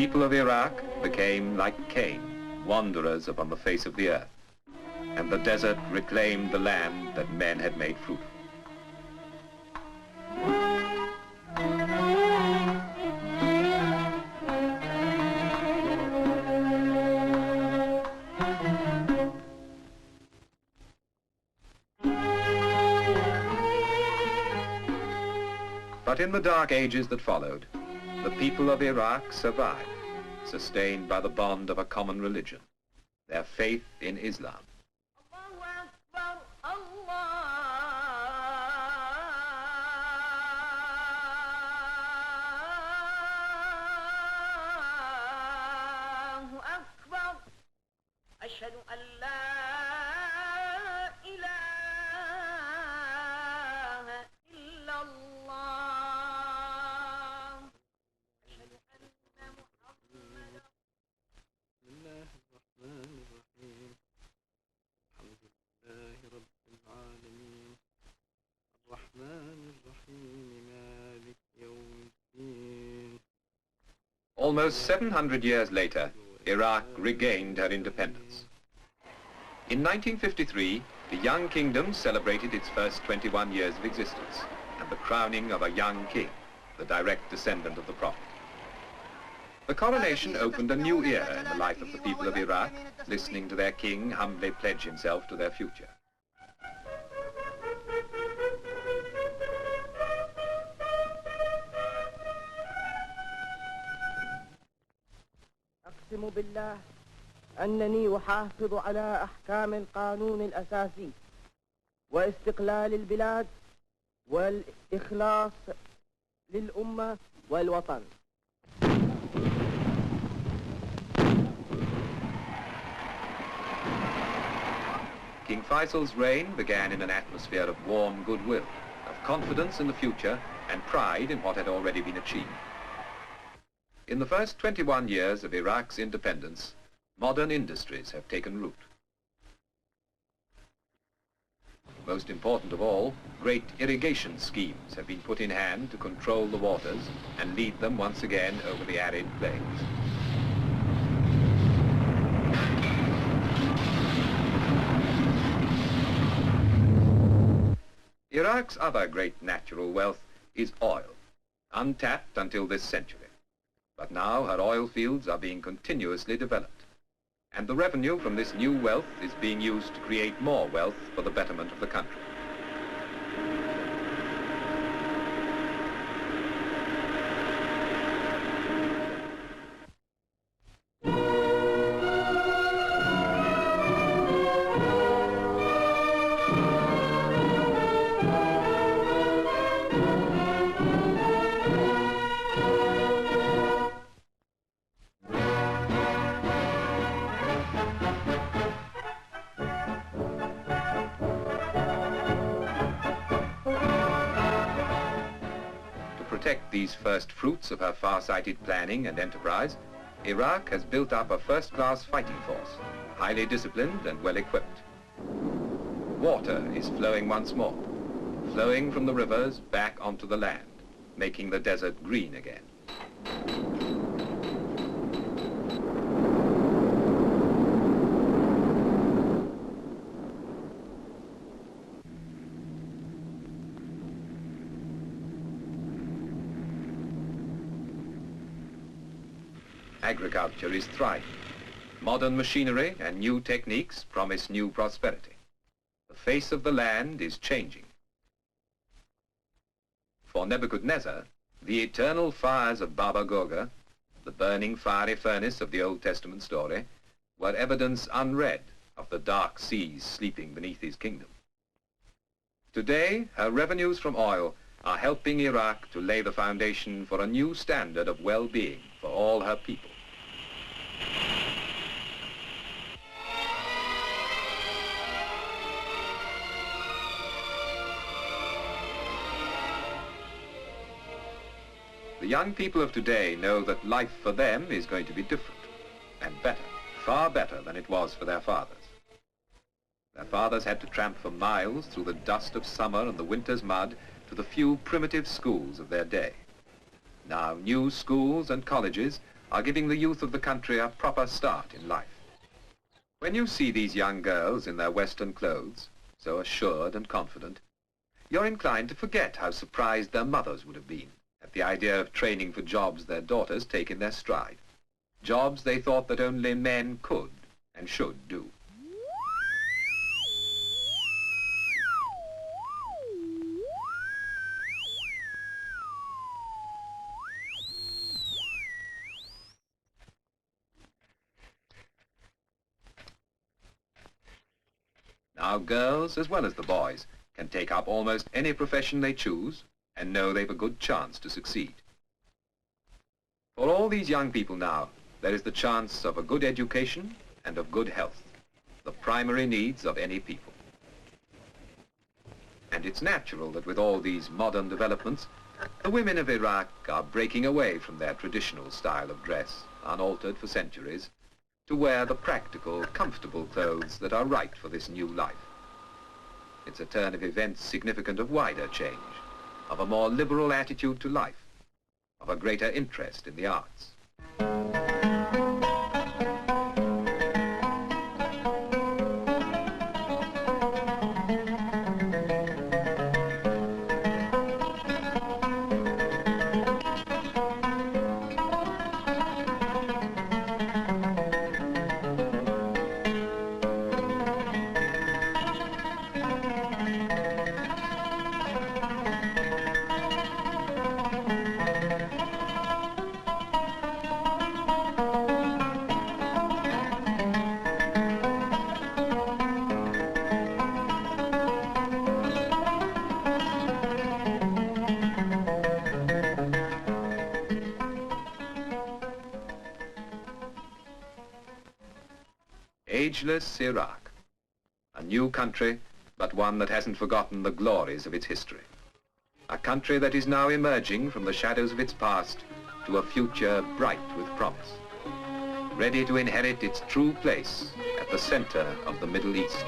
people of Iraq became like Cain, wanderers upon the face of the earth, and the desert reclaimed the land that men had made fruitful. But in the dark ages that followed, the people of Iraq survived, sustained by the bond of a common religion, their faith in Islam. Almost 700 years later, Iraq regained her independence. In 1953, the young kingdom celebrated its first 21 years of existence and the crowning of a young king, the direct descendant of the Prophet. The coronation opened a new era in the life of the people of Iraq, listening to their king humbly pledge himself to their future. أقسم بالله أنني أحافظ على أحكام القانون الأساسي واستقلال البلاد والإخلاص للأمة والوطن. King Faisal's reign began in an atmosphere of warm goodwill, of confidence in the future and pride in what had already been achieved. In the first 21 years of Iraq's independence, modern industries have taken root. Most important of all, great irrigation schemes have been put in hand to control the waters and lead them once again over the arid plains. Iraq's other great natural wealth is oil, untapped until this century. But now her oil fields are being continuously developed, and the revenue from this new wealth is being used to create more wealth for the betterment of the country. These first fruits of her far-sighted planning and enterprise, Iraq has built up a first-class fighting force, highly disciplined and well-equipped. Water is flowing once more, flowing from the rivers back onto the land, making the desert green again. Agriculture is thriving. Modern machinery and new techniques promise new prosperity. The face of the land is changing. For Nebuchadnezzar, the eternal fires of Baba Goga, the burning fiery furnace of the Old Testament story, were evidence unread of the dark seas sleeping beneath his kingdom. Today, her revenues from oil are helping Iraq to lay the foundation for a new standard of well-being for all her people. The young people of today know that life for them is going to be different and better, far better than it was for their fathers. Their fathers had to tramp for miles through the dust of summer and the winter's mud to the few primitive schools of their day. Now new schools and colleges are giving the youth of the country a proper start in life. When you see these young girls in their Western clothes, so assured and confident, you're inclined to forget how surprised their mothers would have been at the idea of training for jobs their daughters take in their stride, jobs they thought that only men could and should do. Now girls, as well as the boys, can take up almost any profession they choose and know they've a good chance to succeed. For all these young people now, there is the chance of a good education and of good health, the primary needs of any people. And it's natural that with all these modern developments, the women of Iraq are breaking away from their traditional style of dress, unaltered for centuries, to wear the practical, comfortable clothes that are right for this new life. It's a turn of events significant of wider change, of a more liberal attitude to life, of a greater interest in the arts. Ageless Iraq, a new country, but one that hasn't forgotten the glories of its history. A country that is now emerging from the shadows of its past to a future bright with promise, ready to inherit its true place at the center of the Middle East.